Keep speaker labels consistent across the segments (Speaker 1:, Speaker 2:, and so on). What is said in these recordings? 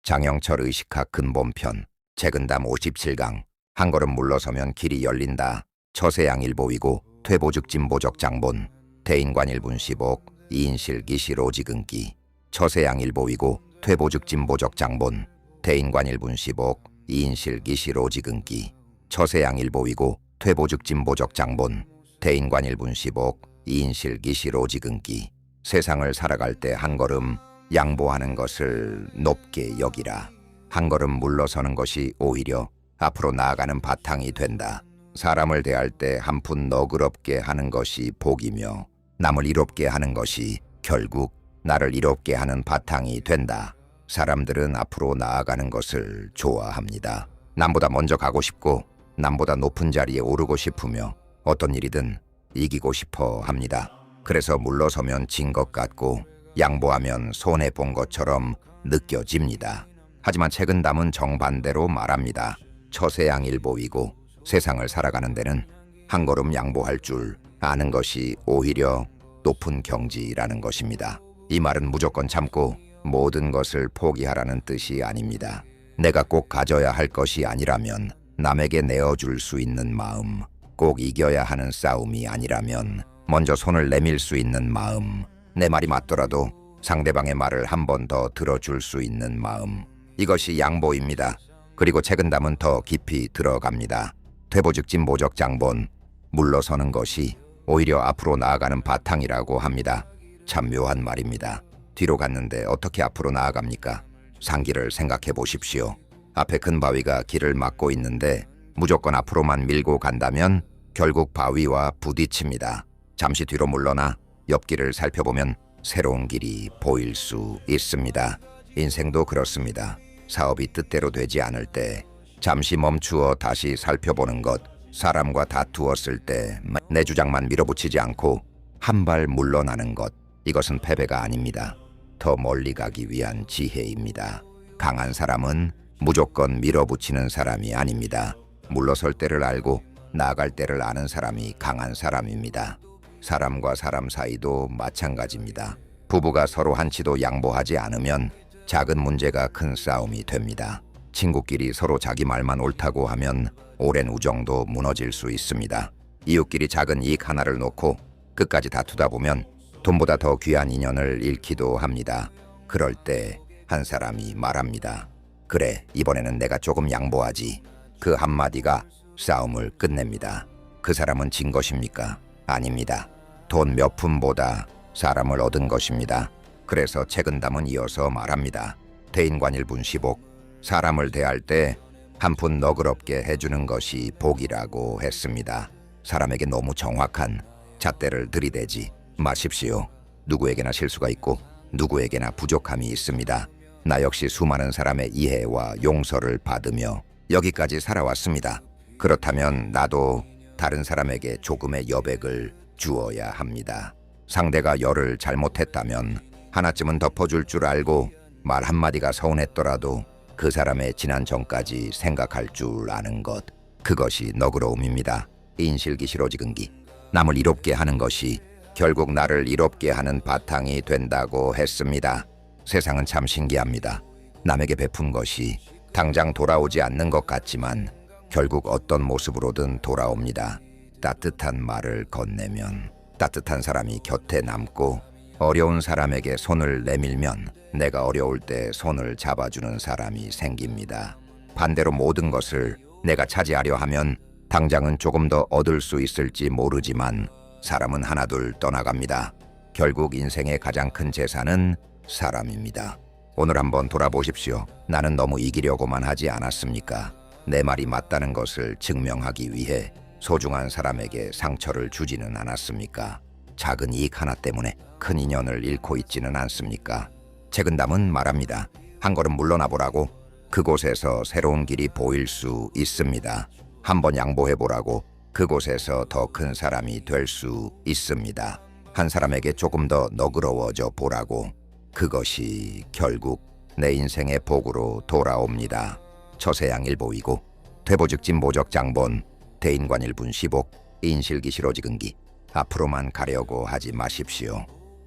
Speaker 1: 장영철 의식학 근본편 재근담 57강 한 걸음 물러서면 길이 열린다. 처세양일보이고 퇴보즉진보적 장본 대인관일분시복 이인실기실 오지근기 처세양일보이고 퇴보즉진보적 장본 대인관일분시복 이인실기실 오지근기 처세양일보이고 퇴보즉진보적 장본 대인관일분시복 이인실기실 오지근기 세상을 살아갈 때 한 걸음 양보하는 것을 높게 여기라. 한 걸음 물러서는 것이 오히려 앞으로 나아가는 바탕이 된다. 사람을 대할 때 한 푼 너그럽게 하는 것이 복이며 남을 이롭게 하는 것이 결국 나를 이롭게 하는 바탕이 된다. 사람들은 앞으로 나아가는 것을 좋아합니다. 남보다 먼저 가고 싶고 남보다 높은 자리에 오르고 싶으며 어떤 일이든 이기고 싶어 합니다. 그래서 물러서면 진 것 같고 양보하면 손해본 것처럼 느껴집니다. 하지만 책은담은 정반대로 말합니다. 처세양일보이고 세상을 살아가는 데는 한 걸음 양보할 줄 아는 것이 오히려 높은 경지라는 것입니다. 이 말은 무조건 참고 모든 것을 포기하라는 뜻이 아닙니다. 내가 꼭 가져야 할 것이 아니라면 남에게 내어줄 수 있는 마음, 꼭 이겨야 하는 싸움이 아니라면 먼저 손을 내밀 수 있는 마음, 내 말이 맞더라도 상대방의 말을 한 번 더 들어줄 수 있는 마음, 이것이 양보입니다. 그리고 책은담은 더 깊이 들어갑니다. 퇴보즉진보적 장본, 물러서는 것이 오히려 앞으로 나아가는 바탕이라고 합니다. 참 묘한 말입니다. 뒤로 갔는데 어떻게 앞으로 나아갑니까? 상기를 생각해 보십시오. 앞에 큰 바위가 길을 막고 있는데 무조건 앞으로만 밀고 간다면 결국 바위와 부딪힙니다. 잠시 뒤로 물러나 옆길을 살펴보면 새로운 길이 보일 수 있습니다. 인생도 그렇습니다. 사업이 뜻대로 되지 않을 때 잠시 멈추어 다시 살펴보는 것, 사람과 다투었을 때 내 주장만 밀어붙이지 않고 한 발 물러나는 것, 이것은 패배가 아닙니다. 더 멀리 가기 위한 지혜입니다. 강한 사람은 무조건 밀어붙이는 사람이 아닙니다. 물러설 때를 알고 나아갈 때를 아는 사람이 강한 사람입니다. 사람과 사람 사이도 마찬가지입니다. 부부가 서로 한치도 양보하지 않으면 작은 문제가 큰 싸움이 됩니다. 친구끼리 서로 자기 말만 옳다고 하면 오랜 우정도 무너질 수 있습니다. 이웃끼리 작은 이익 하나를 놓고 끝까지 다투다 보면 돈보다 더 귀한 인연을 잃기도 합니다. 그럴 때 한 사람이 말합니다. 그래, 이번에는 내가 조금 양보하지. 그 한마디가 싸움을 끝냅니다. 그 사람은 진 것입니까? 아닙니다. 돈 몇 푼보다 사람을 얻은 것입니다. 그래서 책은담은 이어서 말합니다. 대인관일분시복, 사람을 대할 때 한 푼 너그럽게 해주는 것이 복이라고 했습니다. 사람에게 너무 정확한 잣대를 들이대지 마십시오. 누구에게나 실수가 있고 누구에게나 부족함이 있습니다. 나 역시 수많은 사람의 이해와 용서를 받으며 여기까지 살아왔습니다. 그렇다면 나도 다른 사람에게 조금의 여백을 주어야 합니다. 상대가 열을 잘못했다면 하나쯤은 덮어줄 줄 알고 말 한마디가 서운했더라도 그 사람의 지난 전까지 생각할 줄 아는 것, 그것이 너그러움입니다. 인실기실 오지근기, 남을 이롭게 하는 것이 결국 나를 이롭게 하는 바탕이 된다고 했습니다. 세상은 참 신기합니다. 남에게 베푼 것이 당장 돌아오지 않는 것 같지만 결국 어떤 모습으로든 돌아옵니다. 따뜻한 말을 건네면 따뜻한 사람이 곁에 남고 어려운 사람에게 손을 내밀면 내가 어려울 때 손을 잡아주는 사람이 생깁니다. 반대로 모든 것을 내가 차지하려 하면 당장은 조금 더 얻을 수 있을지 모르지만 사람은 하나둘 떠나갑니다. 결국 인생의 가장 큰 재산은 사람입니다. 오늘 한번 돌아보십시오. 나는 너무 이기려고만 하지 않았습니까? 내 말이 맞다는 것을 증명하기 위해 소중한 사람에게 상처를 주지는 않았습니까? 작은 이익 하나 때문에 큰 인연을 잃고 있지는 않습니까? 책은담은 말합니다. 한 걸음 물러나 보라고. 그곳에서 새로운 길이 보일 수 있습니다. 한번 양보해보라고. 그곳에서 더 큰 사람이 될 수 있습니다. 한 사람에게 조금 더 너그러워져 보라고. 그것이 결국 내 인생의 복으로 돌아옵니다. 처세양일보이고 퇴보즉진보적 장본 대인관일분시복 인실기실 오지근기, 앞으로만 가려고 하지 마십시오.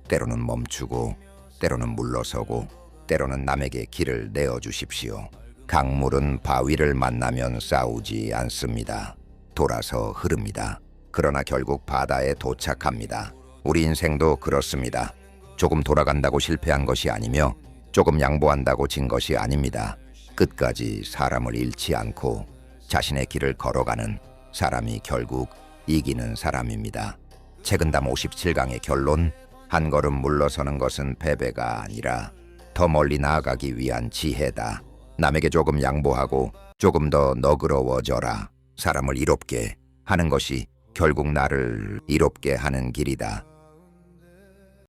Speaker 1: 때로는 멈추고 때로는 물러서고 때로는 남에게 길을 내어주십시오. 강물은 바위를 만나면 싸우지 않습니다. 돌아서 흐릅니다. 그러나 결국 바다에 도착합니다. 우리 인생도 그렇습니다. 조금 돌아간다고 실패한 것이 아니며 조금 양보한다고 진 것이 아닙니다. 끝까지 사람을 잃지 않고 자신의 길을 걸어가는 사람이 결국 이기는 사람입니다. 책은담 57강의 결론, 한 걸음 물러서는 것은 패배가 아니라 더 멀리 나아가기 위한 지혜다. 남에게 조금 양보하고 조금 더 너그러워져라. 사람을 이롭게 하는 것이 결국 나를 이롭게 하는 길이다.